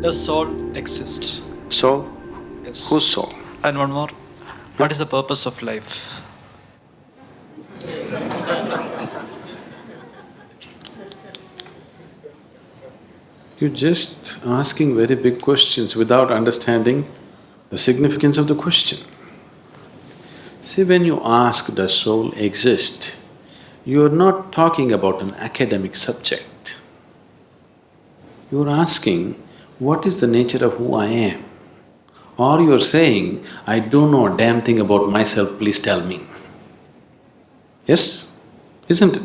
Does soul exist? Soul? Yes. Whose soul? And one more. What is the purpose of life? You're just asking very big questions without understanding the significance of the question. See, when you ask, does soul exist, you're not talking about an academic subject. You're asking, what is the nature of who I am? Or you're saying, I don't know a damn thing about myself, please tell me. Yes? Isn't it?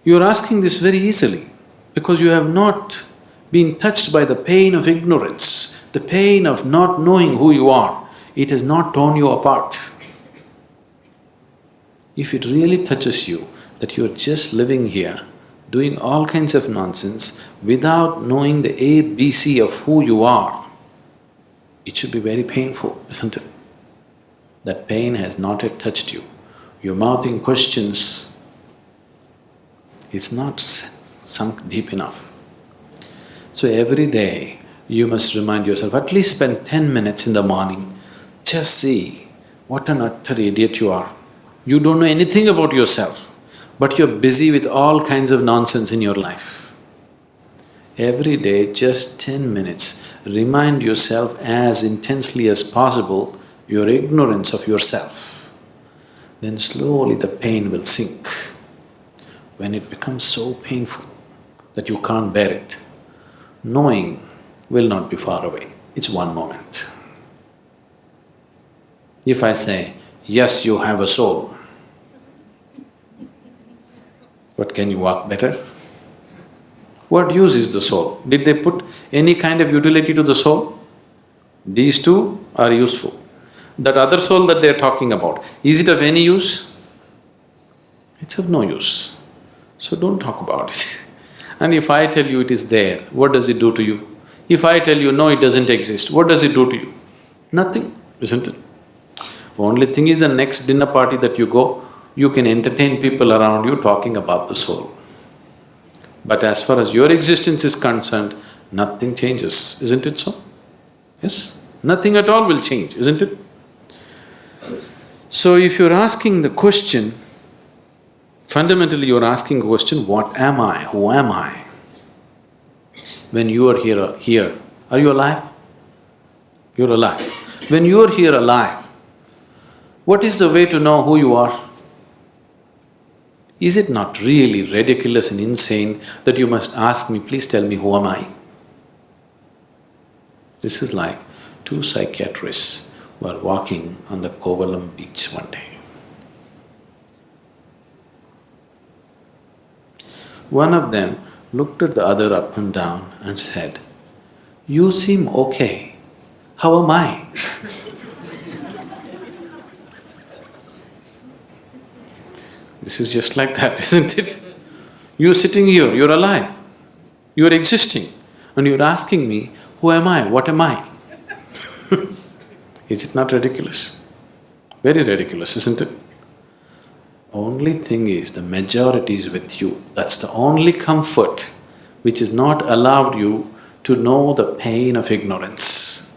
You're asking this very easily because you have not been touched by the pain of ignorance, the pain of not knowing who you are. It has not torn you apart. If it really touches you that you're just living here, doing all kinds of nonsense without knowing the ABC of who you are, it should be very painful, isn't it? That pain has not yet touched you. You're mouthing questions, it's not sunk deep enough. So every day you must remind yourself, at least spend 10 minutes in the morning, just see what an utter idiot you are. You don't know anything about yourself, but you're busy with all kinds of nonsense in your life. Every day, just 10 minutes, remind yourself as intensely as possible your ignorance of yourself. Then slowly the pain will sink. When it becomes so painful that you can't bear it, knowing will not be far away, it's one moment. If I say, yes, you have a soul, but can you walk better? What use is the soul? Did they put any kind of utility to the soul? These two are useful. That other soul that they're talking about, is it of any use? It's of no use. So don't talk about it. And if I tell you it is there, what does it do to you? If I tell you no, it doesn't exist, what does it do to you? Nothing, isn't it? Only thing is, the next dinner party that you go, you can entertain people around you talking about the soul. But as far as your existence is concerned, nothing changes, isn't it so? Yes? Nothing at all will change, isn't it? So if you're asking the question, fundamentally you're asking the question, what am I? Who am I? When you are here, are you alive? You're alive. When you're here alive, what is the way to know who you are? Is it not really ridiculous and insane that you must ask me, please tell me who am I? This is like two psychiatrists were walking on the Kovalam beach one day. One of them looked at the other up and down and said, "You seem okay, how am I?" This is just like that, isn't it? You're sitting here, you're alive, you're existing, and you're asking me, who am I, what am I? Is it not ridiculous? Very ridiculous, isn't it? Only thing is, the majority is with you. That's the only comfort which has not allowed you to know the pain of ignorance.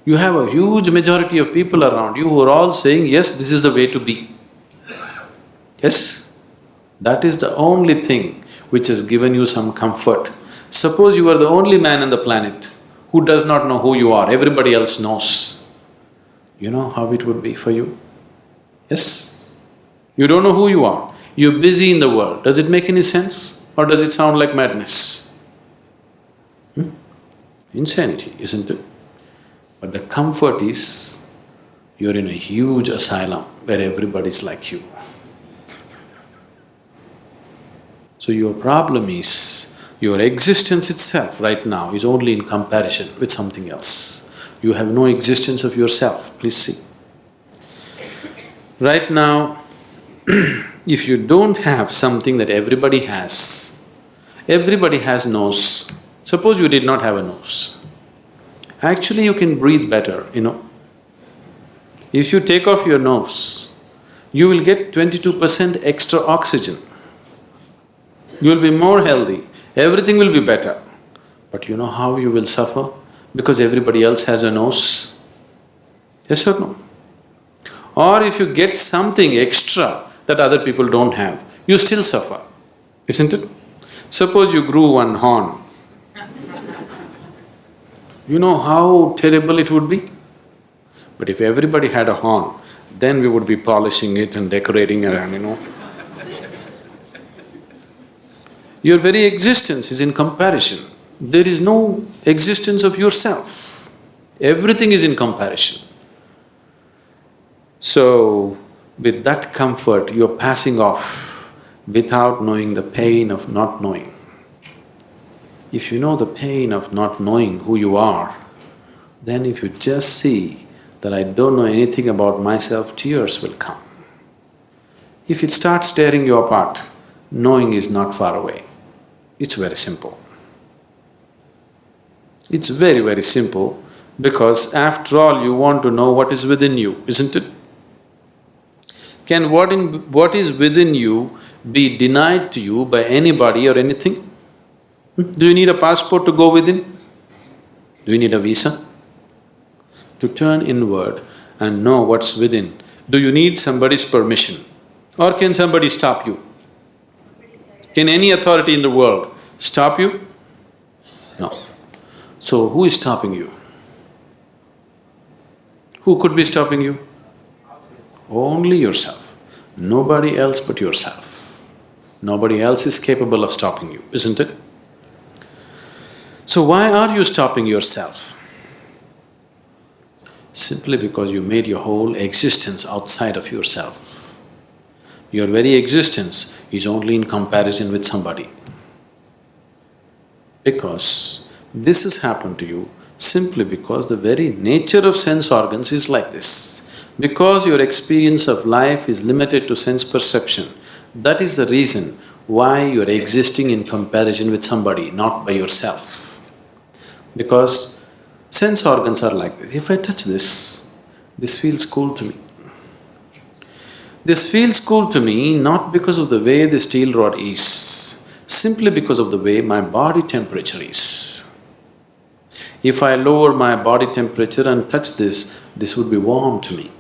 You have a huge majority of people around you who are all saying, yes, this is the way to be. Yes, that is the only thing which has given you some comfort. Suppose you are the only man on the planet who does not know who you are, everybody else knows. You know how it would be for you? Yes? You don't know who you are, you're busy in the world. Does it make any sense or does it sound like madness? Insanity, isn't it? But the comfort is, you're in a huge asylum where everybody's like you. So your problem is, your existence itself right now is only in comparison with something else. You have no existence of yourself, please see. Right now, if you don't have something that everybody has nose. Suppose you did not have a nose. Actually, you can breathe better, you know. If you take off your nose, you will get 22% extra oxygen. You will be more healthy, everything will be better. But you know how you will suffer? Because everybody else has a nose? Yes or no? Or if you get something extra that other people don't have, you still suffer, isn't it? Suppose you grew one horn. You know how terrible it would be? But if everybody had a horn, then we would be polishing it and decorating around. Your very existence is in comparison. There is no existence of yourself. Everything is in comparison. So, with that comfort, you're passing off without knowing the pain of not knowing. If you know the pain of not knowing who you are, then if you just see that I don't know anything about myself, tears will come. If it starts tearing you apart, knowing is not far away. It's very simple. It's very, very simple because after all you want to know what is within you, isn't it? Can what is within you be denied to you by anybody or anything? Do you need a passport to go within? Do you need a visa? To turn inward and know what's within, do you need somebody's permission? Or can somebody stop you? Can any authority in the world stop you? No. So who is stopping you? Who could be stopping you? Only yourself. Nobody else but yourself. Nobody else is capable of stopping you, isn't it? So why are you stopping yourself? Simply because you made your whole existence outside of yourself. Your very existence is only in comparison with somebody. Because this has happened to you simply because the very nature of sense organs is like this. Because your experience of life is limited to sense perception, that is the reason why you're existing in comparison with somebody, not by yourself. Because sense organs are like this. If I touch this feels cool to me. This feels cool to me not because of the way the steel rod is, simply because of the way my body temperature is. If I lower my body temperature and touch this would be warm to me.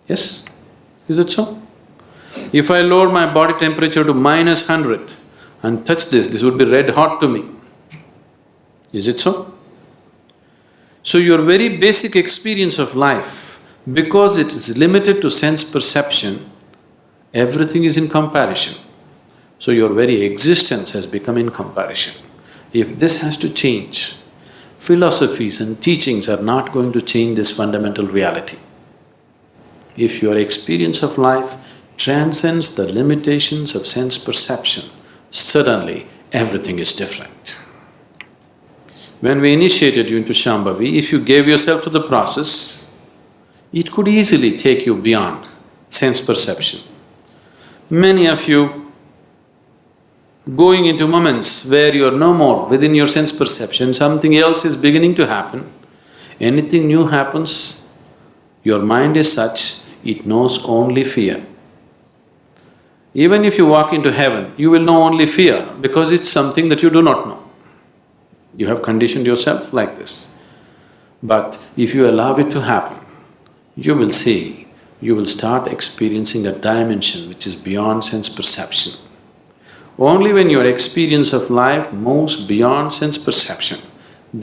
Yes? Is it so? If I lower my body temperature to -100 and touch this would be red hot to me. Is it so? So your very basic experience of life, because it is limited to sense perception, everything is in comparison. So your very existence has become in comparison. If this has to change, philosophies and teachings are not going to change this fundamental reality. If your experience of life transcends the limitations of sense perception, suddenly everything is different. When we initiated you into Shambhavi, if you gave yourself to the process, it could easily take you beyond sense perception. Many of you going into moments where you're no more within your sense perception, something else is beginning to happen. Anything new happens, your mind is such, it knows only fear. Even if you walk into heaven, you will know only fear because it's something that you do not know. You have conditioned yourself like this. But if you allow it to happen, you will see, you will start experiencing a dimension which is beyond sense perception. Only when your experience of life moves beyond sense perception,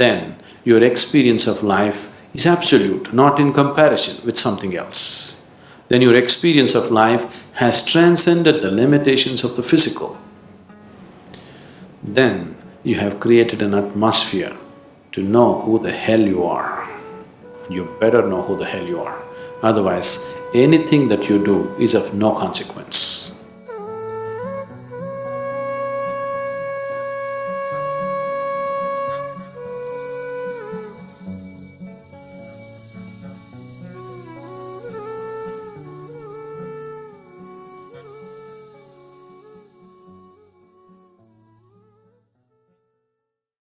then your experience of life is absolute, not in comparison with something else. Then your experience of life has transcended the limitations of the physical. Then you have created an atmosphere to know who the hell you are. You better know who the hell you are. Otherwise, anything that you do is of no consequence.